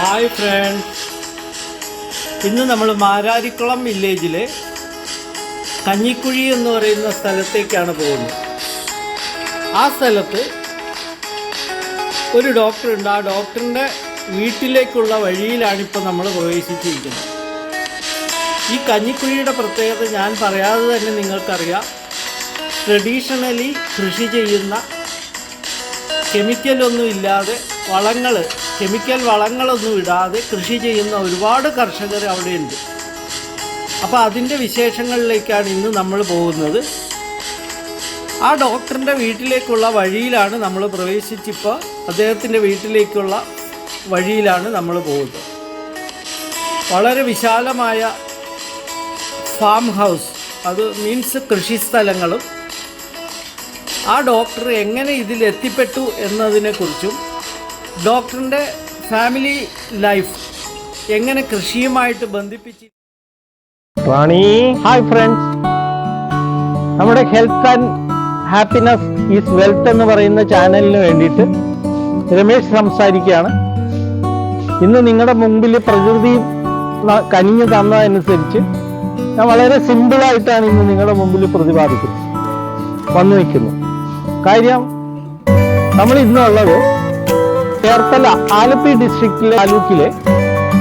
Hi friends, ഇന്ന് നമ്മൾ മാരാരിക്കുളം വില്ലേജിലെ കഞ്ഞിക്കുഴി എന്ന് പറയുന്ന സ്ഥലത്തേക്കാണ് പോകുന്നത്. ആ സ്ഥലത്ത് ഒരു ഡോക്ടറുണ്ട്. ആ ഡോക്ടറിൻ്റെ വീട്ടിലേക്കുള്ള വഴിയിലാണിപ്പോൾ നമ്മൾ പ്രവേശിച്ചിരിക്കുന്നത്. ഈ കഞ്ഞിക്കുഴിയുടെ പ്രത്യേകത ഞാൻ പറയാതെ തന്നെ നിങ്ങൾക്കറിയാം. ട്രഡീഷണലി കൃഷി ചെയ്യുന്ന കെമിക്കലൊന്നും ഇല്ലാതെ കെമിക്കൽ വളങ്ങളൊന്നും ഇടാതെ കൃഷി ചെയ്യുന്ന ഒരുപാട് കർഷകർ അവിടെയുണ്ട്. അപ്പോൾ അതിൻ്റെ വിശേഷങ്ങളിലേക്കാണ് ഇന്ന് നമ്മൾ പോകുന്നത്. ആ ഡോക്ടറിൻ്റെ വീട്ടിലേക്കുള്ള വഴിയിലാണ് നമ്മൾ പ്രവേശിച്ചിപ്പോൾ അദ്ദേഹത്തിൻ്റെ വീട്ടിലേക്കുള്ള വഴിയിലാണ് നമ്മൾ പോകുന്നത്. വളരെ വിശാലമായ ഫാം ഹൗസ്, അത് മീൻസ് കൃഷിസ്ഥലങ്ങളും ആ ഡോക്ടർ എങ്ങനെ ഇതിലെത്തിപ്പെട്ടു എന്നതിനെക്കുറിച്ചും ഡോക്ടറിൻ്റെ ഫാമിലി ലൈഫ് എങ്ങനെ കൃഷിയുമായിട്ട് ബന്ധിപ്പിച്ച്. ഹായ് ഫ്രണ്ട്സ്, നമ്മുടെ health and happiness is wealth എന്ന് പറയുന്ന ചാനലിന് വേണ്ടിയിട്ട് രമേശ് സംസാരിക്കുകയാണ്. ഇന്ന് നിങ്ങളുടെ മുമ്പിൽ പ്രകൃതി കനിഞ്ഞു തന്നതനുസരിച്ച് ഞാൻ വളരെ സിമ്പിളായിട്ടാണ് ഇന്ന് നിങ്ങളുടെ മുമ്പിൽ വന്നു വയ്ക്കുന്നത്. കാര്യം നമ്മൾ ഇന്നുള്ളത് ചേർത്തല ആലപ്പി ഡിസ്ട്രിക്റ്റിലെ താലൂക്കിലെ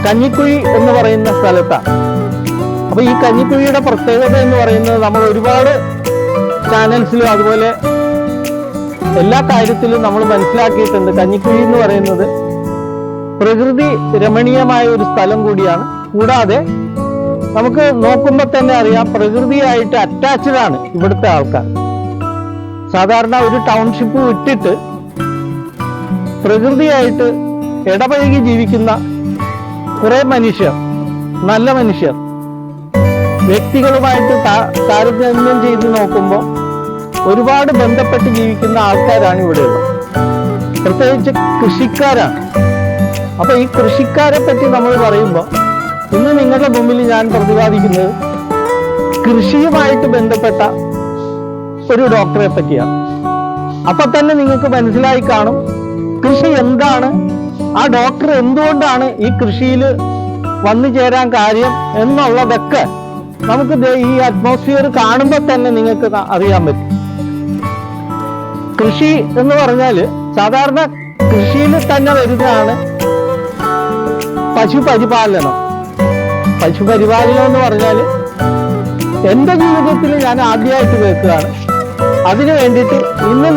കഞ്ഞിക്കുഴി എന്ന് പറയുന്ന സ്ഥലത്താണ്. അപ്പൊ ഈ കഞ്ഞിക്കുഴിയുടെ പ്രത്യേകത എന്ന് പറയുന്നത് നമ്മൾ ഒരുപാട് ചാനൽസിലും അതുപോലെ എല്ലാ കാര്യത്തിലും നമ്മൾ മനസ്സിലാക്കിയിട്ടുണ്ട്. കഞ്ഞിക്കുഴി എന്ന് പറയുന്നത് പ്രകൃതി രമണീയമായ ഒരു സ്ഥലം കൂടിയാണ്. കൂടാതെ നമുക്ക് നോക്കുമ്പോൾ തന്നെ അറിയാം, പ്രകൃതിയായിട്ട് അറ്റാച്ച്ഡ് ആണ് ഇവിടുത്തെ ആൾക്കാർ. സാധാരണ ഒരു ടൗൺഷിപ്പ് വിട്ടിട്ട് പ്രകൃതിയായിട്ട് ഇടപഴകി ജീവിക്കുന്ന കുറെ മനുഷ്യർ, നല്ല മനുഷ്യർ, വ്യക്തികളുമായിട്ട് താരതമ്യം ചെയ്ത് നോക്കുമ്പോൾ ഒരുപാട് ബന്ധപ്പെട്ട് ജീവിക്കുന്ന ആൾക്കാരാണ് ഇവിടെയുള്ളത്. പ്രത്യേകിച്ച് കൃഷിക്കാരാണ്. അപ്പൊ ഈ കൃഷിക്കാരെ പറ്റി നമ്മൾ പറയുമ്പോൾ ഇന്ന് നിങ്ങളുടെ മുമ്പിൽ ഞാൻ പ്രതിപാദിക്കുന്നത് കൃഷിയുമായിട്ട് ബന്ധപ്പെട്ട ഒരു ഡോക്ടറെ പറ്റിയാണ്. അപ്പൊ തന്നെ നിങ്ങൾക്ക് മനസ്സിലായി കാണും കൃഷി എന്താണ്, ആ ഡോക്ടർ എന്തുകൊണ്ടാണ് ഈ കൃഷിയിൽ വന്നു ചേരാൻ കാര്യം എന്നുള്ളതൊക്കെ നമുക്ക് ഈ അറ്റ്മോസ്ഫിയർ കാണുമ്പോൾ തന്നെ നിങ്ങൾക്ക് അറിയാൻ പറ്റും. കൃഷി എന്ന് പറഞ്ഞാല് സാധാരണ കൃഷിയിൽ തന്നെ വരുന്നതാണ് പശുപരിപാലനം. പശുപരിപാലനം എന്ന് പറഞ്ഞാല് എന്റെ ജീവിതത്തിൽ ഞാൻ ആദ്യമായിട്ട് കേൾക്കുകയാണ്. അതിനു വേണ്ടിയിട്ട് ഇന്ന്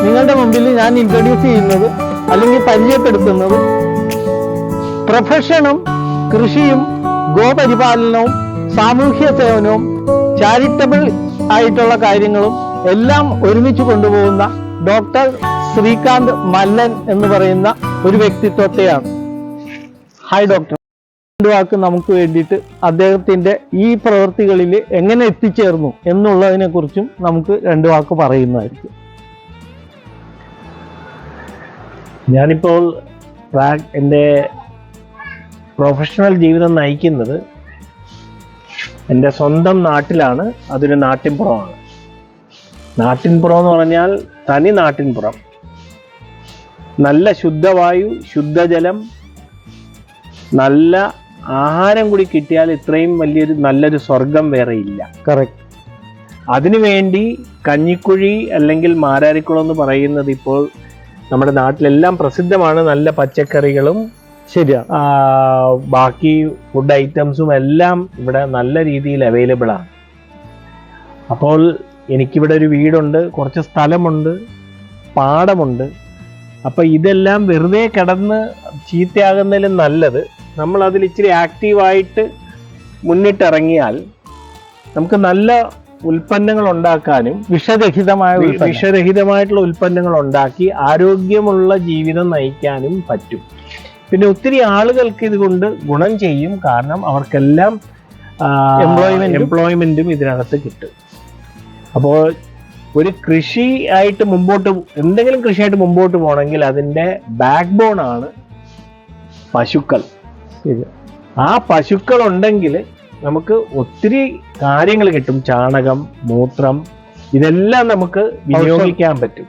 നിങ്ങളുടെ മുമ്പിൽ ഞാൻ ഇൻട്രൊഡ്യൂസ് ചെയ്യുന്നത് അല്ലെങ്കിൽ പരിചയപ്പെടുത്തുന്നത് പ്രൊഫഷനും കൃഷിയും ഗോപരിപാലനവും സാമൂഹ്യ സേവനവും ചാരിറ്റബിൾ ആയിട്ടുള്ള കാര്യങ്ങളും എല്ലാം ഒരുമിച്ച് കൊണ്ടുപോകുന്ന ഡോക്ടർ ശ്രീകാന്ത് മല്ലൻ എന്ന് പറയുന്ന ഒരു വ്യക്തിത്വത്തെയാണ്. ഹായ് ഡോക്ടർ, രണ്ട് വാക്ക് നമുക്ക് വേണ്ടിയിട്ട് അദ്ദേഹത്തിന്റെ ഈ പ്രവൃത്തികളിൽ എങ്ങനെ എത്തിച്ചേർന്നു എന്നുള്ളതിനെ കുറിച്ചും നമുക്ക് രണ്ട് വാക്ക് പറയുന്നതായിരിക്കും. ഞാനിപ്പോൾ എൻ്റെ പ്രൊഫഷണൽ ജീവിതം നയിക്കുന്നത് എൻ്റെ സ്വന്തം നാട്ടിലാണ്. അതൊരു നാട്ടിൻപുറമാണ്. നാട്ടിൻപുറം എന്ന് പറഞ്ഞാൽ തനി നാട്ടിൻപുറം. നല്ല ശുദ്ധവായു, ശുദ്ധജലം, നല്ല ആഹാരം കൂടി കിട്ടിയാൽ ഇത്രയും നല്ലൊരു സ്വർഗം വേറെ ഇല്ല. കറക്റ്റ്. അതിനുവേണ്ടി കഞ്ഞിക്കുഴി അല്ലെങ്കിൽ മാരാരിക്കുളം എന്ന് പറയുന്നത് ഇപ്പോൾ നമ്മുടെ നാട്ടിലെല്ലാം പ്രസിദ്ധമാണ്. നല്ല പച്ചക്കറികളും ശരിയാ, ബാക്കി ഫുഡ് ഐറ്റംസും എല്ലാം ഇവിടെ നല്ല രീതിയിൽ അവൈലബിൾ ആണ്. അപ്പോൾ എനിക്കിവിടെ ഒരു വീടുണ്ട്, കുറച്ച് സ്ഥലമുണ്ട്, പാടമുണ്ട്. അപ്പം ഇതെല്ലാം വെറുതെ കിടന്ന് ചീത്തയാകുന്നതിലും നല്ലത് നമ്മൾ അതിൽ ഇച്ചിരി ആക്റ്റീവായിട്ട് മുന്നിട്ടിറങ്ങിയാൽ നമുക്ക് നല്ല ഉൽപ്പന്നങ്ങൾ ഉണ്ടാക്കാനും വിഷരഹിതമായിട്ടുള്ള ഉൽപ്പന്നങ്ങൾ ഉണ്ടാക്കി ആരോഗ്യമുള്ള ജീവിതം നയിക്കാനും പറ്റും. പിന്നെ ഒത്തിരി ആളുകൾക്ക് ഇതുകൊണ്ട് ഗുണം ചെയ്യും. കാരണം അവർക്കെല്ലാം എംപ്ലോയ്മെന്റും ഇതിനകത്ത് കിട്ടും. അപ്പോൾ ഒരു എന്തെങ്കിലും കൃഷിയായിട്ട് മുമ്പോട്ട് പോകണമെങ്കിൽ അതിൻ്റെ ബാക്ക് ബോൺ ആണ് പശുക്കൾ. ആ പശുക്കൾ ഉണ്ടെങ്കിൽ നമുക്ക് ഒത്തിരി കാര്യങ്ങൾ കിട്ടും. ചാണകം, മൂത്രം, ഇതെല്ലാം നമുക്ക് വിനിയോഗിക്കാൻ പറ്റും.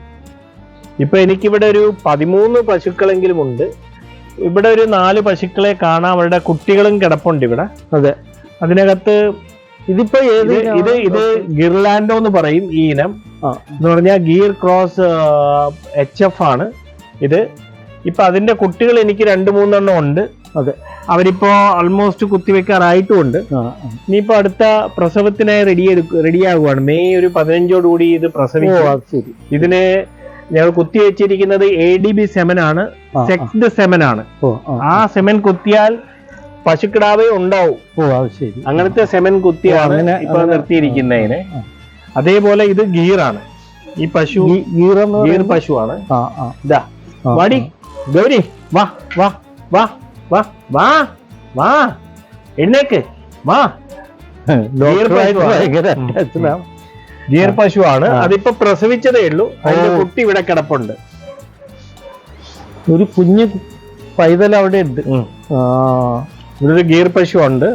ഇപ്പൊ എനിക്കിവിടെ ഒരു 13 പശുക്കളെങ്കിലും ഉണ്ട്. ഇവിടെ ഒരു 4 പശുക്കളെ കാണാം. അവരുടെ കുട്ടികളും കിടപ്പുണ്ട് ഇവിടെ. അതെ. അതിനകത്ത് ഇതിപ്പോ ഇത് ഗിർലാൻഡോ എന്ന് പറയും ഈ ഇനം. എന്ന് പറഞ്ഞാൽ ഗീർ ക്രോസ് HF ആണ് ഇത്. ഇപ്പൊ അതിന്റെ കുട്ടികൾ എനിക്ക് 2-3 എണ്ണം ഉണ്ട്. അതെ. അവരിപ്പോ ഓൾമോസ്റ്റ് കുത്തിവെക്കാറായിട്ടുമുണ്ട്. ഇനിയിപ്പോ അടുത്ത പ്രസവത്തിനായി റെഡിയാകുവാണ്. മെയ് ഒരു 15ഓടുകൂടി ഇത് പ്രസവിക്കും. ഇതിന് ഞങ്ങൾ കുത്തിവെച്ചിരിക്കുന്നത് ADB സെമൻ ആണ്, സെക്സ്ഡ് സെമൻ ആണ്. ആ സെമൻ കുത്തിയാൽ പശുക്കിടാവേ ഉണ്ടാവും. അങ്ങനത്തെ സെമൻ കുത്തിയാണ് ഇപ്പൊ നിർത്തിയിരിക്കുന്നതിന്. അതേപോലെ ഇത് ഗീറാണ്. ഈ പശു ഗീർ പശുവാണ്. ഇതാ വാടി ഗൗരി, വാ വാ വാ വാ വാ വാ, എഴുന്നേക്ക് വാ. ഗീർ പശുവാണ്. അതിപ്പോ പ്രസവിച്ചതേ ഉള്ളൂ. അതിന്റെ കുട്ടി ഇവിടെ കിടപ്പുണ്ട്. ഒരു കുഞ്ഞു പൈതൽ അവിടെ ഉണ്ട്. ഇവിടെ ഒരു ഗീർ പശു ഉണ്ട്.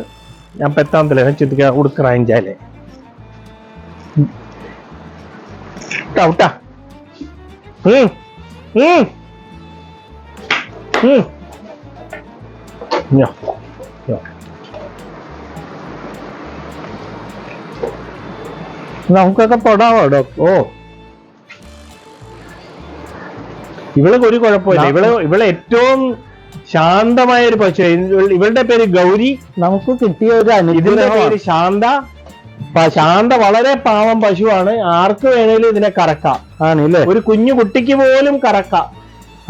ഞാൻ പെത്താന്തല്ലേ ചിന്തിക്കാ ഉടുക്കറാഞ്ചാലേ ഔട്ടാ. നമുക്കൊക്കെ തൊടാവോ ഡോക്ടർ? ഓ, ഇവൾക്ക് ഒരു കുഴപ്പമില്ല. ഇവളെ ഏറ്റവും ശാന്തമായ ഒരു പശു. ഇവളുടെ പേര് ഗൗരി. നമുക്ക് കിട്ടിയ ഒരു ഇതിന്റെ പേര് ശാന്ത. ശാന്ത വളരെ പാവം പശുവാണ്. ആർക്ക് വേണേലും ഇതിനെ കറക്കാം. ആണല്ലേ? ഒരു കുഞ്ഞു കുട്ടിക്ക് പോലും കറക്കാം.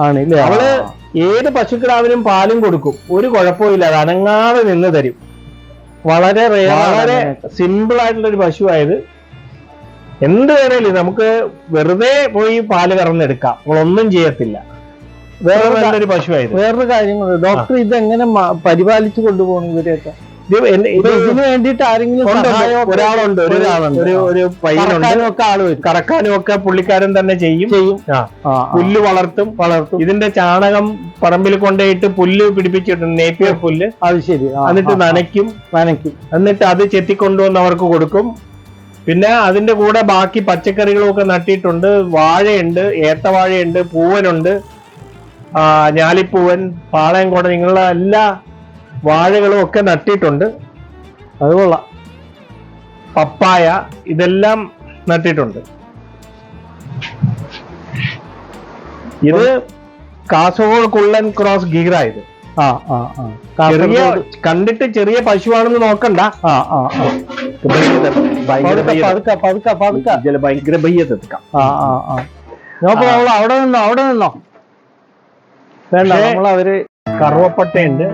ആണല്ലേ? അവള് ഏത് പശുക്കിടാവിനും പാലും കൊടുക്കും. ഒരു കുഴപ്പമില്ല. അത് അനങ്ങാതെ നിന്ന് തരും. വളരെ സിമ്പിൾ ആയിട്ടുള്ള ഒരു പശുവായത്. എന്ത് വേണേലും നമുക്ക് വെറുതെ പോയി പാല് കറന്നെടുക്കാം. നമ്മളൊന്നും ചെയ്യത്തില്ല. വേറെ നല്ലൊരു പശുവായത്. വേറൊരു കാര്യങ്ങളുണ്ട് ഡോക്ടർ, ഇതെങ്ങനെ പരിപാലിച്ചു കൊണ്ടുപോകണം ഇവരെയൊക്കെ? ഇതിന് വേണ്ടിയിട്ട് ആരെങ്കിലും ഒരാളുണ്ട്. ഒരു പയ്യനുണ്ട്. കറക്കാനും ഒക്കെ പുള്ളിക്കാരൻ തന്നെ ചെയ്യും. പുല്ല് വളർത്തും. ഇതിന്റെ ചാണകം പറമ്പിൽ കൊണ്ടുപോയിട്ട് പുല്ല് പിടിപ്പിച്ചിട്ടുണ്ട്, നേപ്പിയർ പുല്ല്. അത് ശരി. എന്നിട്ട് നനയ്ക്കും. എന്നിട്ട് അത് ചെത്തിക്കൊണ്ടുവന്ന് അവർക്ക് കൊടുക്കും. പിന്നെ അതിന്റെ കൂടെ ബാക്കി പച്ചക്കറികളും ഒക്കെ നട്ടിട്ടുണ്ട്. വാഴയുണ്ട്, ഏത്തവാഴയുണ്ട്, പൂവനുണ്ട്, ഞാലിപ്പൂവൻ, പാളയംകോടൻ, ഇങ്ങനെയുള്ള എല്ലാ വാഴകളും ഒക്കെ നട്ടിട്ടുണ്ട്. അതുകൊള്ളാം. പപ്പായ, ഇതെല്ലാം നട്ടിട്ടുണ്ട്. ഇത് കാസർഗോഡ് കുള്ളൻ ക്രോസ് ഗീറ. ഇത് കണ്ടിട്ട് ചെറിയ പശുവാണെന്ന് നോക്കണ്ട. ഭയങ്കര ബയ്യത്തെടുക്കാം. അവിടെ നിന്നോ വേണ്ട. നമ്മളവര് കറുവപ്പട്ടയുണ്ട്.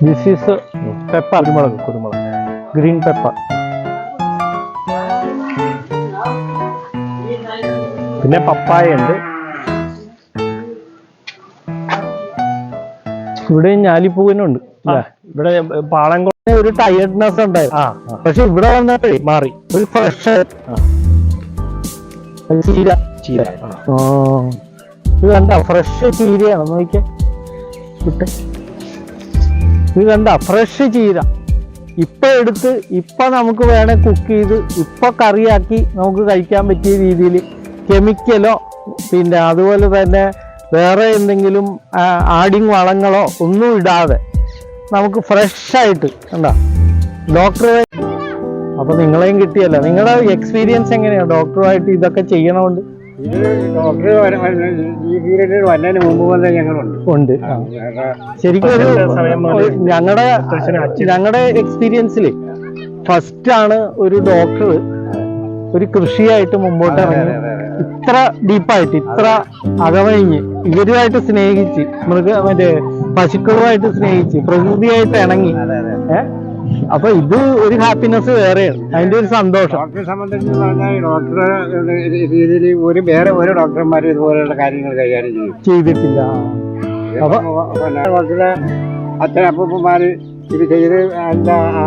This is pepper. കുരുമുളക് ഗ്രീൻ പെപ്പർ. പിന്നെ പപ്പായ ഉണ്ട്. ഇവിടെ ഞാലിപ്പൂവിനുണ്ട്. ഇവിടെ പാളംകോട് ഒരു ടയർഡ്നെസ് ഉണ്ടായിരുന്നു. പക്ഷെ ഇവിടെ വന്നിട്ട് മാറി. ഒരു ഫ്രഷ് ചീര. ഇത് കണ്ട ഫ്രഷ് ചീരയാണ്. നോക്കിയേ, ഇത് കണ്ട ഫ്രഷ് ചീര. ഇപ്പൊ എടുത്ത് ഇപ്പൊ നമുക്ക് വേണേ കുക്ക് ചെയ്ത് ഇപ്പൊ കറിയാക്കി നമുക്ക് കഴിക്കാൻ പറ്റിയ രീതിയിൽ കെമിക്കലോ പിന്നെ അതുപോലെ തന്നെ വേറെ എന്തെങ്കിലും ആഡിങ് വളങ്ങളോ ഒന്നും ഇടാതെ നമുക്ക് ഫ്രഷായിട്ട് കണ്ടാ ഡോക്ടറെ. അപ്പൊ നിങ്ങളെയും കിട്ടിയല്ല. നിങ്ങളുടെ എക്സ്പീരിയൻസ് എങ്ങനെയാണ് ഡോക്ടറുമായിട്ട് ഇതൊക്കെ ചെയ്യണോണ്ട്? ഉണ്ട്. ശരിക്കും ഞങ്ങളുടെ എക്സ്പീരിയൻസിൽ ഫസ്റ്റ് ആണ് ഒരു ഡോക്ടർ ഒരു കൃഷിയായിട്ട് മുമ്പോട്ട് ഇറങ്ങി ഇത്ര ഡീപ്പായിട്ട് ഇത്ര അകവഴിഞ്ഞ് ഇവരുമായിട്ട് സ്നേഹിച്ച് മറ്റേ പശുക്കളുമായിട്ട് സ്നേഹിച്ച് പ്രകൃതിയായിട്ട് ഇണങ്ങി. അപ്പൊ ഇത് ഒരു ഹാപ്പിനെസ് വേറെയാണ്. അതിന്റെ ഒരു സന്തോഷം. ഡോക്ടറെ സംബന്ധിച്ച് പറഞ്ഞാൽ ഡോക്ടറുടെ രീതിയിൽ വേറെ ഓരോ ഡോക്ടർമാരും ഇതുപോലെയുള്ള കാര്യങ്ങൾ കൈകാര്യം ചെയ്തിട്ടില്ല. അപ്പൊ ഡോക്ടറുടെ അച്ഛൻ അപ്പൂപ്പന്മാര് ഇത് ചെയ്ത് അതിന്റെ ആ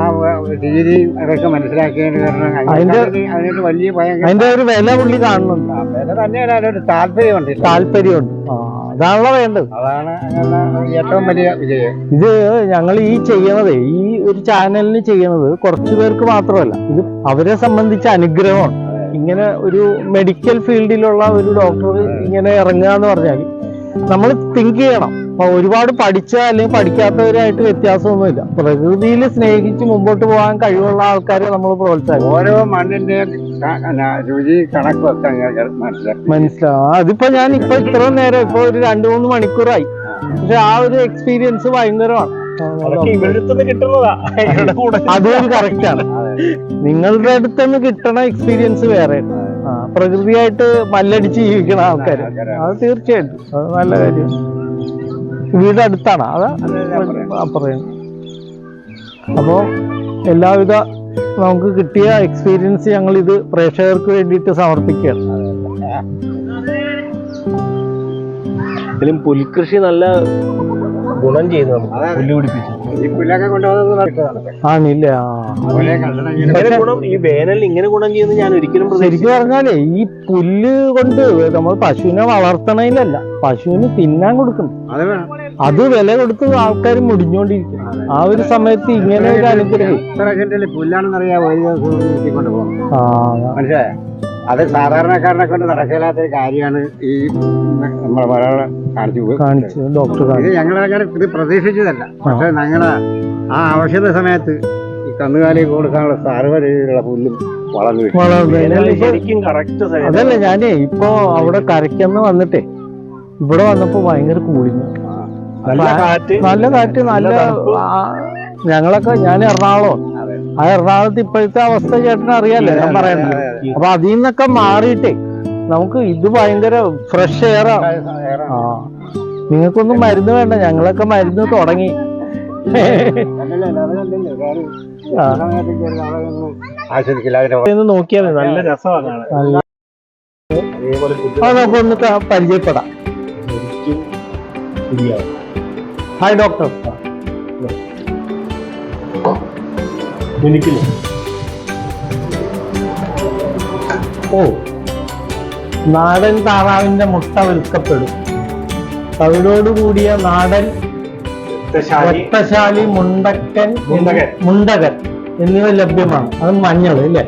രീതി അതൊക്കെ മനസ്സിലാക്കിയതിന് കാരണം അതിനൊരു വലിയ അതിന്റെ ഒരു വില പുള്ളി കാണുന്നുണ്ട്. വില തന്നെയാണ്. അതിനൊരു താല്പര്യമുണ്ട്. അതാണല്ലോ വേണ്ടത്. അതാണ് ഏറ്റവും വലിയ വിജയം. ഇത് ഞങ്ങൾ ഈ ചെയ്യണത് ഈ ഒരു ചാനലിന് ചെയ്യണത് കുറച്ചു പേർക്ക് മാത്രമല്ല, ഇത് അവരെ സംബന്ധിച്ച അനുഗ്രഹമാണ്. ഇങ്ങനെ ഒരു മെഡിക്കൽ ഫീൽഡിലുള്ള ഒരു ഡോക്ടർ ഇങ്ങനെ ഇറങ്ങുക എന്ന് പറഞ്ഞാൽ നമ്മൾ തിങ്ക് ചെയ്യണം. അപ്പൊ ഒരുപാട് പഠിച്ച അല്ലെങ്കിൽ പഠിക്കാത്തവരായിട്ട് വ്യത്യാസമൊന്നുമില്ല. പ്രകൃതിയിൽ സ്നേഹിച്ച് മുമ്പോട്ട് പോകാൻ കഴിവുള്ള ആൾക്കാരെ നമ്മൾ പ്രോത്സാഹിക്കും. ഓരോ മണ്ണിന്റെ രുചി കണക്കൊക്കെ മനസ്സിലാവും. അതിപ്പോ ഞാൻ ഇപ്പൊ ഇത്ര നേരം ഇപ്പൊ ഒരു 2-3 മണിക്കൂറായി, പക്ഷെ ആ ഒരു എക്സ്പീരിയൻസ് ഭയങ്കരമാണ്. അതും കറക്റ്റാണ്. നിങ്ങളുടെ അടുത്തുനിന്ന് കിട്ടണ എക്സ്പീരിയൻസ് വേറെ. പ്രകൃതിയായിട്ട് മല്ലടിച്ച് ജീവിക്കണ ആൾക്കാര്, അത് തീർച്ചയായിട്ടും അത് നല്ല കാര്യമാണ്. വീട് അടുത്താണ് അതാ പറയുന്നത്. അപ്പോ എല്ലാവിധ നമുക്ക് കിട്ടിയ എക്സ്പീരിയൻസ് ഞങ്ങൾ ഇത് പ്രേക്ഷകർക്ക് വേണ്ടിയിട്ട് സമർപ്പിക്കുകയാണ്. പുൽകൃഷി നല്ല ഗുണം ചെയ്തു നമുക്ക്. പുല്ല് പിടിപ്പിച്ചു ഈ പുല്ലൊക്കെ കൊണ്ടുപോകുന്നത് ആണില്ല. ഈ വേനലിൽ ഇങ്ങനെ ഗുണം ചെയ്യുന്നത് ഞാൻ ഒരിക്കലും ശരിക്കും പറഞ്ഞാലേ ഈ പുല്ല് കൊണ്ട് നമ്മൾ പശുവിനെ വളർത്തണയിലല്ല, പശുവിന് തിന്നാൻ കൊടുക്കണം. അത് വില കൊടുത്ത് ആൾക്കാർ മുടിഞ്ഞോണ്ടിരിക്കും. ആ ഒരു സമയത്ത് ഇങ്ങനെ ഒരു അനുഗ്രഹം പുല്ലാണെന്നറിയാം ഒരു ദിവസം കൊണ്ടുപോകും. മനസ്സിലായ അത് സാധാരണക്കാരനെ കൊണ്ട് നടക്കില്ലാത്തൊരു കാര്യമാണ് ഈ നമ്മളെ ഒരാളെ കാണിച്ചു ഡോക്ടർ. ഇത് ഞങ്ങളങ്ങനെ ഇത് പ്രതീക്ഷിച്ചതല്ല. പക്ഷെ ഞങ്ങളുടെ ആ ആവശ്യത സമയത്ത് ഈ കന്നുകാലി കൊടുക്കാനുള്ള സർവ്വ രീതിയിലുള്ള പുല്ലും അതല്ല ഞാനേ ഇപ്പൊ അവിടെ കരയ്ക്കെന്ന് വന്നിട്ടേ ഇവിടെ വന്നപ്പോ ഭയങ്കര കൂളിങ്, നല്ല കാറ്റ്, നല്ല ഞങ്ങളൊക്കെ ഞാൻ എറണാകുളം, ആ എറണാകുളത്ത് ഇപ്പോഴത്തെ അവസ്ഥ ചേട്ടന് അറിയാലോ ഞാൻ പറയുന്നത്. അപ്പൊ അതിൽ നിന്നൊക്കെ മാറിയിട്ടേ നമുക്ക് ഇത് ഭയങ്കര ഫ്രഷ് എയറാണ്. ആ നിങ്ങൾക്കൊന്നും മരുന്ന് വേണ്ട, ഞങ്ങളൊക്കെ മരുന്ന് തുടങ്ങി. നോക്കിയാൽ നല്ല രസമാണ്. നമുക്കൊന്ന് പരിചയപ്പെടാം. Hi doctor. ഓ, നാടൻ താറാവിന്റെ മുട്ട വിൽക്കപ്പെടും. തവിടോടുകൂടിയ നാടൻ ഒറ്റശാലി മുണ്ടകൻ എന്നിവ ലഭ്യമാണ്. അത് മഞ്ഞൾ അല്ലേ?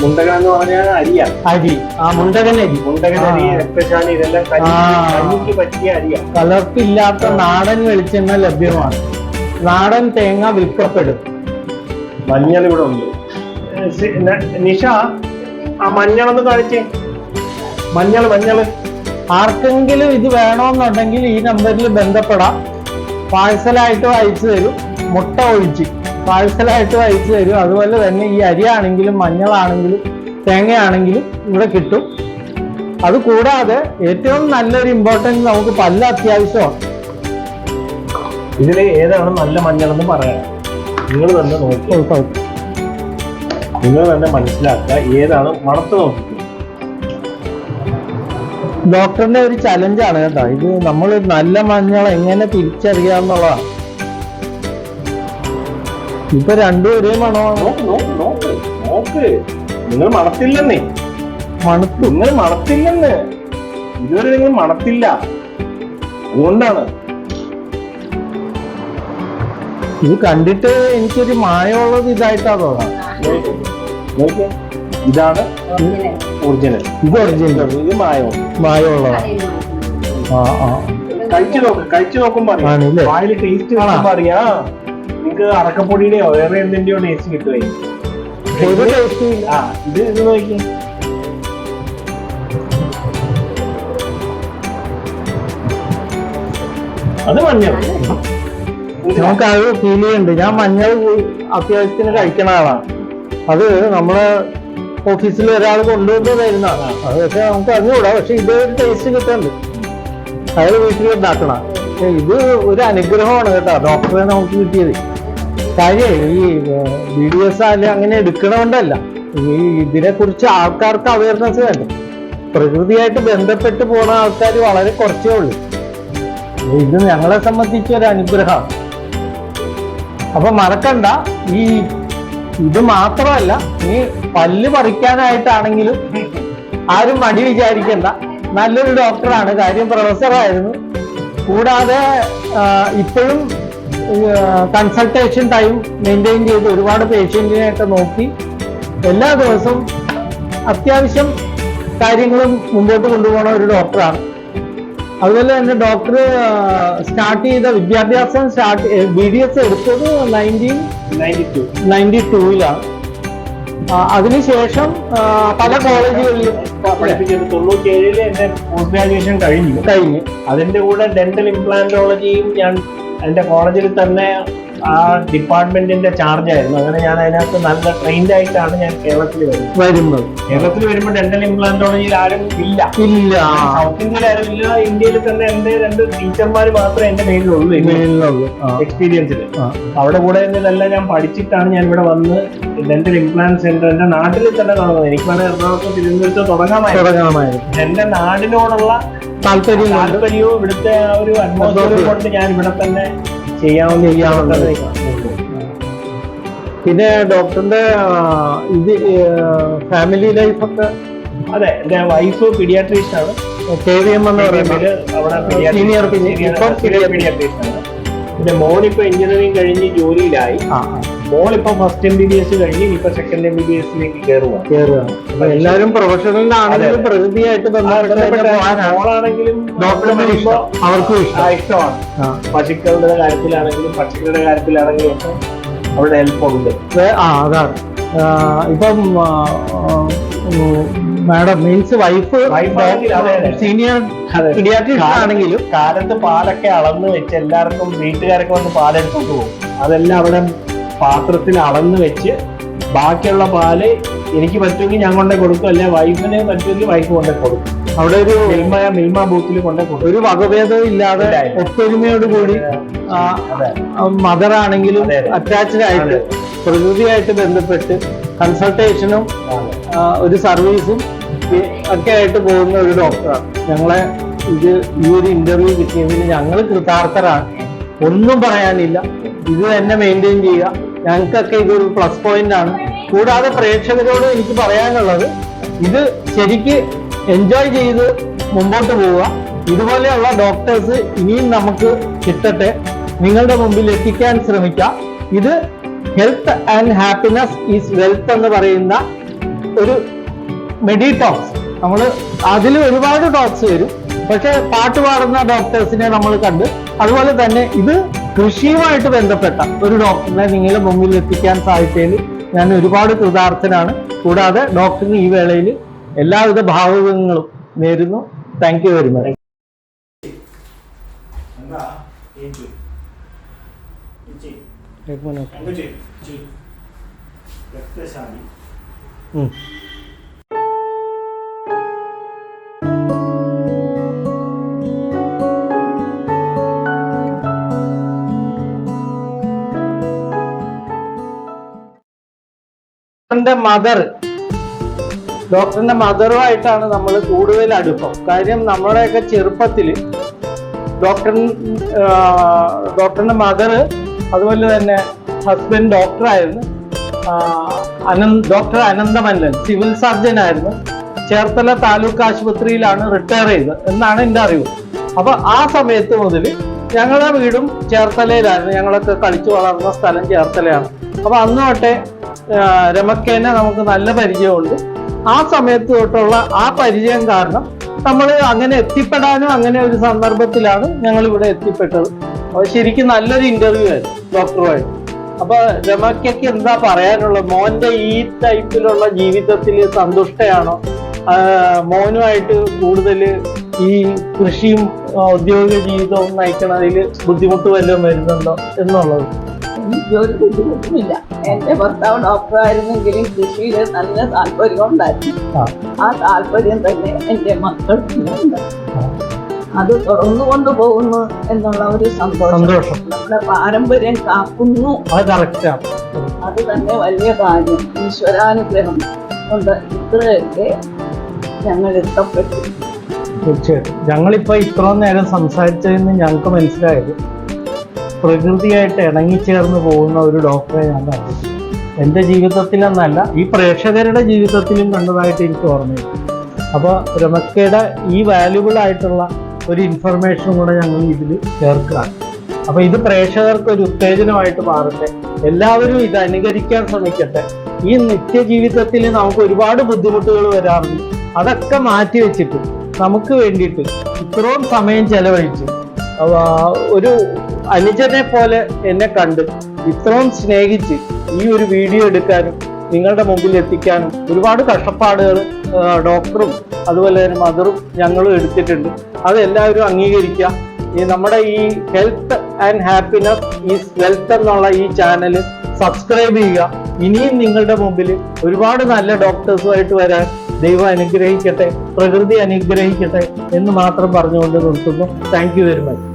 മുണ്ടകൻ എന്ന് പറഞ്ഞാൽ അരിയാ. അരി, ആ മുണ്ടകൻ അരി. കലർപ്പില്ലാത്ത നാടൻ വെളിച്ചെണ്ണ ലഭ്യമാണ്. നാടൻ തേങ്ങ വിൽക്കപ്പെടും. മഞ്ഞൾ ഇവിടെ ഉണ്ട്. നിഷ ആ മഞ്ഞളൊന്ന് കാണിച്ചേ. മഞ്ഞൾ ആർക്കെങ്കിലും ഇത് വേണമെന്നുണ്ടെങ്കിൽ ഈ നമ്പറിൽ ബന്ധപ്പെടാം. പാഴ്സലായിട്ട് അയച്ചു തരും. മുട്ട ഒഴിച്ച് പാഴ്സലായിട്ട് അയച്ചു തരും. അതുപോലെ തന്നെ ഈ അരിയാണെങ്കിലും മഞ്ഞളാണെങ്കിലും തേങ്ങയാണെങ്കിലും ഇവിടെ കിട്ടും. അത് കൂടാതെ ഏറ്റവും നല്ലൊരു ഇമ്പോർട്ടൻസ് നമുക്ക് പല്ല് അത്യാവശ്യമാണ്. ഇതില് ഏതാണ് നല്ല മഞ്ഞളെന്ന് പറയാം. നിങ്ങൾ തന്നെ നോക്കി, നിങ്ങൾ തന്നെ മനസ്സിലാക്കുക ഏതാണ് മണത്ത് നോക്കി. ഡോക്ടറിന്റെ ഒരു ചലഞ്ചാണ് കേട്ടോ ഇത്. നമ്മൾ നല്ല മഞ്ഞൾ എങ്ങനെ തിരിച്ചറിയാന്നുള്ളതാണ്. ഇപ്പൊ രണ്ടും ഒരേ മണമാണ്. നോക്ക്, നിങ്ങൾ മണത്തില്ലെന്നേ. നിങ്ങൾ മണത്തില്ലെന്ന് ഇതുവരെ നിങ്ങൾ മണത്തില്ല, അതുകൊണ്ടാണ്. ഇത് കണ്ടിട്ട് എനിക്കൊരു മായമുള്ളത് ഇതായിട്ടാ തോന്നാം. ഇതാണ് ഒറിജിനൽ. ഇത് ഒറിജിനൽ, ഇത് മായമുള്ളതാണ്. കഴിച്ചു നോക്കുമ്പോ വായിൽ ടേസ്റ്റ് അറിയാ. നിങ്ങക്ക് അറക്കപ്പൊടിയുടെയോ വേറെ എന്തിന്റെയോ ടേസ്റ്റ് കിട്ടുവേ. ഇത് നോക്കി. അത് മഞ്ഞൾ നമുക്ക് അത് ഫീൽ ചെയ്യുന്നുണ്ട്. ഞാൻ മഞ്ഞൾ അത്യാവശ്യത്തിന് കഴിക്കണ ആളാണ്. അത് നമ്മളെ ഓഫീസിൽ ഒരാൾ കൊണ്ടുവന്ന് തരുന്നതാണ്. അത് പക്ഷെ നമുക്ക് അറിഞ്ഞുകൂടാ. പക്ഷെ ഇതൊരു ടേസ്റ്റ് കിട്ടുന്നുണ്ട്. അയാൾ വീട്ടിൽ ഉണ്ടാക്കണ. ഇത് ഒരു അനുഗ്രഹമാണ് കേട്ടോ ഡോക്ടറെ നമുക്ക് കിട്ടിയത്. കാര്യം ഈ വീഡിയോസ് ആയാലും അങ്ങനെ എടുക്കണോണ്ടല്ല, ഈ ഇതിനെ കുറിച്ച് ആൾക്കാർക്ക് അവയർനെസ് വേണ്ട. പ്രകൃതിയായിട്ട് ബന്ധപ്പെട്ട് പോണ ആൾക്കാർ വളരെ കുറച്ചേ ഉള്ളൂ. ഇത് ഞങ്ങളെ സംബന്ധിച്ച ഒരു അനുഗ്രഹമാണ്. അപ്പൊ മറക്കണ്ട, ഈ ഇത് മാത്രമല്ല, ഈ പല്ല് പറിക്കാനായിട്ടാണെങ്കിലും ആരും മടി വിചാരിക്കണ്ട. നല്ലൊരു ഡോക്ടറാണ്, കാര്യം പ്രൊഫസറായിരുന്നു. കൂടാതെ ഇപ്പോഴും കൺസൾട്ടേഷൻ ടൈം മെയിൻറ്റെയിൻ ചെയ്ത് ഒരുപാട് പേഷ്യൻറ്റിനെയൊക്കെ നോക്കി എല്ലാ ദിവസവും അത്യാവശ്യം കാര്യങ്ങളും മുമ്പോട്ട് കൊണ്ടുപോകുന്ന ഒരു ഡോക്ടറാണ്. അതുപോലെ തന്നെ ഡോക്ടർ സ്റ്റാർട്ട് ചെയ്ത വിദ്യാഭ്യാസം BDS എടുത്തത് 1992-ലാണ്. അതിനുശേഷം പല കോളേജുകളിൽ പഠിപ്പിച്ചത്. 97-ൽ എന്റെ പോസ്റ്റ് ഗ്രാജുവേഷൻ കഴിഞ്ഞു. അതിന്റെ കൂടെ ഡെന്റൽ ഇംപ്ലാന്റോളജിയും ഞാൻ എന്റെ കോളേജിൽ തന്നെ ആ ഡിപ്പാർട്ട്മെന്റിന്റെ ചാർജ് ആയിരുന്നു. അങ്ങനെ ഞാൻ അതിനകത്ത് നല്ല ട്രെയിൻഡ് ആയിട്ടാണ് ഞാൻ കേരളത്തിൽ വരുമ്പോൾ ഡെന്റൽ ഇംപ്ലാന്റോളജിയിൽ ആരും ഇല്ല. സൗത്ത് ഇന്ത്യയിൽ ആരും ഇല്ല. ഇന്ത്യയിൽ തന്നെ എന്റെ 2 ടീച്ചർമാർ മാത്രമേ എന്റെ മേലിലുള്ളൂ എക്സ്പീരിയൻസിൽ. അവിടെ കൂടെ ഇതെല്ലാം ഞാൻ പഠിച്ചിട്ടാണ് ഞാൻ ഇവിടെ വന്ന് ഡെന്റൽ ഇംപ്ലാന്റ് സെന്റർ എന്റെ നാട്ടിൽ തന്നെ തുടങ്ങുന്നത്. എനിക്ക് വേണമെങ്കിൽ എറണാകുളത്ത് തിരുവനന്തപുരത്ത് തുടങ്ങാമായിരുന്നു. എന്റെ നാടിനോടുള്ള താല്പര്യവും ഇവിടുത്തെ ആ ഒരു അറ്റ്മോസ്ഫിയർ കൊണ്ട് ഞാൻ ഇവിടെ തന്നെ ചെയ്യാവുന്ന. പിന്നെ ഡോക്ടറിന്റെ ഫാമിലി ലൈഫൊക്കെ? അതെ, എന്റെ വൈഫ് പീഡിയാട്രീഷ്യൻ ആണ്. KVM എന്ന് പറയുന്നത് അവിടെ സീനിയർ പീഡിയാട്രീഷ്യൻ ആണ്. പിന്നെ മോനിപ്പോ എഞ്ചിനീയറിംഗ് കഴിഞ്ഞ് ജോലിയിലായി. മോളിപ്പോ ഫസ്റ്റ് MBBS കഴിഞ്ഞ് ഇപ്പൊ സെക്കൻഡ് MBBSലേക്ക് കയറുകയാണ്. എല്ലാവരും പ്രൊഫഷണലിനാണെങ്കിലും പ്രകൃതിയായിട്ട് മോളാണെങ്കിലും അവർക്കും ഇഷ്ടമാണ്. പശുക്കളുടെ കാര്യത്തിലാണെങ്കിലും പക്ഷികളുടെ കാര്യത്തിലാണെങ്കിലും ഒക്കെ അവിടെ ഹെൽപ്പുണ്ട്. അതാണ് ഇപ്പം madam means wife senior paediatrician ആണെങ്കിലും കാലത്ത് പാലൊക്കെ അളന്ന് വെച്ച് എല്ലാവർക്കും വീട്ടുകാരൊക്കെ വന്ന് പാലെടുത്തോണ്ട് പോകും. അതെല്ലാം അവിടെ പാത്രത്തിൽ അളന്ന് വെച്ച് ബാക്കിയുള്ള പാല് എനിക്ക് പറ്റുമെങ്കിൽ ഞാൻ കൊണ്ടേ കൊടുക്കും, അല്ലെ വൈഫിന് പറ്റുമെങ്കിൽ വൈഫ് കൊണ്ടേ കൊടുക്കും. അവിടെ ഒരു മിൽമ ബൂത്തിൽ കൊണ്ടേ കൊടുക്കും. ഒരു വകഭേദവും ഇല്ലാതെ ഒത്തൊരുമയോട് കൂടി മദർ ആണെങ്കിലും അറ്റാച്ച്ഡ് ആയിട്ട് പ്രകൃതിയായിട്ട് ബന്ധപ്പെട്ട് കൺസൾട്ടേഷനും ഒരു സർവീസും ഒക്കെ ആയിട്ട് പോകുന്ന ഒരു ഡോക്ടറാണ്. ഞങ്ങളെ ഈ ഒരു ഇന്റർവ്യൂ കിട്ടിയതിന് ഞങ്ങൾ കൃതാർത്ഥരാണ്. ഒന്നും പറയാനില്ല. ഇത് തന്നെ മെയിൻറ്റെയിൻ ചെയ്യുക. ഞങ്ങൾക്കൊക്കെ ഇതൊരു പ്ലസ് പോയിന്റ് ആണ്. കൂടാതെ പ്രേക്ഷകരോട് എനിക്ക് പറയാനുള്ളത്, ഇത് ശരിക്ക് എൻജോയ് ചെയ്ത് മുമ്പോട്ട് പോവുക. ഇതുപോലെയുള്ള ഡോക്ടേഴ്സ് ഇനിയും നമുക്ക് കിട്ടട്ടെ. നിങ്ങളുടെ മുമ്പിൽ എത്തിക്കാൻ ശ്രമിക്കാം. ഇത് health and happiness is wealth എന്ന് പറയുന്ന ഒരു മെഡിടോക്സ്. നമ്മൾ അതിൽ ഒരുപാട് ടോക്സ് വരും. പക്ഷെ പാട്ട് പാടുന്ന ഡോക്ടേഴ്സിനെ നമ്മൾ കണ്ട്, അതുപോലെ തന്നെ ഇത് കൃഷിയുമായിട്ട് ബന്ധപ്പെട്ട ഒരു ഡോക്ടറിനെ നിങ്ങളുടെ മുമ്പിൽ എത്തിക്കാൻ സാധിച്ചതിൽ ഞാൻ ഒരുപാട് കൃതാർത്ഥനാണ്. കൂടാതെ ഡോക്ടറിന് ഈ വേളയിൽ എല്ലാവിധ ഭാവുകങ്ങളും നേരുന്നു. Thank you very much. ഡോക്ടറിന്റെ മദറുമായിട്ടാണ് നമ്മൾ കൂടുതൽ അടുപ്പം. കാര്യം നമ്മുടെയൊക്കെ ചെറുപ്പത്തിൽ ഡോക്ടറിന്റെ മദർ, അതുപോലെ തന്നെ ഹസ്ബൻഡ് ഡോക്ടറായിരുന്നു. ഡോക്ടർ അനന്തമല്ലൻ സിവിൽ സർജൻ ആയിരുന്നു. ചേർത്തല താലൂക്ക് ആശുപത്രിയിലാണ് റിട്ടയർ ചെയ്തത് എന്നാണ് എൻ്റെ അറിവ്. അപ്പൊ ആ സമയത്ത് മുതൽ ഞങ്ങളുടെ വീടും ചേർത്തലയിലായിരുന്നു. ഞങ്ങളൊക്കെ കളിച്ചു വളർന്ന സ്ഥലം ചേർത്തലയാണ്. അപ്പൊ അന്ന് തൊട്ടേ രമക്കേനെ നമുക്ക് നല്ല പരിചയമുണ്ട്. ആ സമയത്ത് തൊട്ടുള്ള ആ പരിചയം കാരണം നമ്മൾ അങ്ങനെ എത്തിപ്പെടാനും അങ്ങനെ ഒരു സന്ദർഭത്തിലാണ് ഞങ്ങൾ ഇവിടെ എത്തിപ്പെട്ടത്. അപ്പോൾ ശരിക്കും നല്ലൊരു ഇന്റർവ്യൂ ആയിരുന്നു ഡോക്ടറുമായിട്ട്. അപ്പൊ രമയ്ക്കൊക്കെ എന്താ പറയാനുള്ളത്? മോന്റെ ഈ ടൈപ്പിലുള്ള ജീവിതത്തിൽ സന്തുഷ്ടയാണോ? മോനുമായിട്ട് കൂടുതൽ ഈ കൃഷിയും ഔദ്യോഗിക ജീവിതവും നയിക്കണതിൽ ബുദ്ധിമുട്ട് വല്ലതും വരുന്നുണ്ടോ എന്നുള്ളത്? എനിക്കൊരു ബുദ്ധിമുട്ടുമില്ല. എന്റെ ഭർത്താവ് ഡോക്ടറായിരുന്നെങ്കിലും കൃഷിയിൽ നല്ല താല്പര്യം ഉണ്ടായിരുന്നു. ആ താല്പര്യം തന്നെ എന്റെ മക്കൾക്കുണ്ട്. അത് തുടർന്നു കൊണ്ടുപോകുന്നു എന്നുള്ള ഒരു സന്തോഷം. നമ്മുടെ പാരമ്പര്യം കാക്കുന്നു. അത് തന്നെ വലിയ കാര്യം. ഈശ്വരാനുഗ്രഹം കൊണ്ട് ഇത്രയൊക്കെ ഞങ്ങൾ ഇഷ്ടപ്പെട്ടു. തീർച്ചയായിട്ടും ഞങ്ങളിപ്പോ ഇത്രയും നേരം സംസാരിച്ചതെന്ന് ഞങ്ങൾക്ക് മനസ്സിലായത്, പ്രകൃതിയായിട്ട് ഇണങ്ങിച്ചേർന്ന് പോകുന്ന ഒരു ഡോക്ടറെ ഞാൻ കണ്ടു. എൻ്റെ ജീവിതത്തിലെന്നല്ല, ഈ പ്രേക്ഷകരുടെ ജീവിതത്തിലും കണ്ടതായിട്ട് എനിക്ക് ഓർമ്മയില്ല. അപ്പോൾ രമക്കയുടെ ഈ വാല്യുബിൾ ആയിട്ടുള്ള ഒരു ഇൻഫർമേഷനും കൂടെ ഞങ്ങൾ ഇതിൽ ചേർക്കുകയാണ്. അപ്പോൾ ഇത് പ്രേക്ഷകർക്ക് ഒരു ഉത്തേജനമായിട്ട് മാറട്ടെ. എല്ലാവരും ഇത് അനുകരിക്കാൻ ശ്രമിക്കട്ടെ. ഈ നിത്യജീവിതത്തിൽ നമുക്ക് ഒരുപാട് ബുദ്ധിമുട്ടുകൾ വരാറുണ്ട്. അതൊക്കെ മാറ്റി വെച്ചിട്ട് നമുക്ക് വേണ്ടിയിട്ട് ഇത്രയും സമയം ചെലവഴിച്ച് ഒരു അനുജനെ പോലെ എന്നെ കണ്ട് ഇത്രയും സ്നേഹിച്ച് ഈ ഒരു വീഡിയോ എടുക്കാനും നിങ്ങളുടെ മുമ്പിൽ എത്തിക്കാനും ഒരുപാട് കഷ്ടപ്പാടുകൾ ഡോക്ടറും അതുപോലെ തന്നെ മദറും ഞങ്ങളും എടുത്തിട്ടുണ്ട്. അതെല്ലാവരും അംഗീകരിക്കുക. ഈ നമ്മുടെ ഈ health and happiness is wealth എന്നുള്ള ഈ ചാനൽ സബ്സ്ക്രൈബ് ചെയ്യുക. ഇനിയും നിങ്ങളുടെ മുമ്പിൽ ഒരുപാട് നല്ല ഡോക്ടേഴ്സുമായിട്ട് വരാൻ ദൈവം അനുഗ്രഹിക്കട്ടെ, പ്രകൃതി അനുഗ്രഹിക്കട്ടെ എന്ന് മാത്രം പറഞ്ഞുകൊണ്ട് നിർത്തുന്നു. Thank you very much.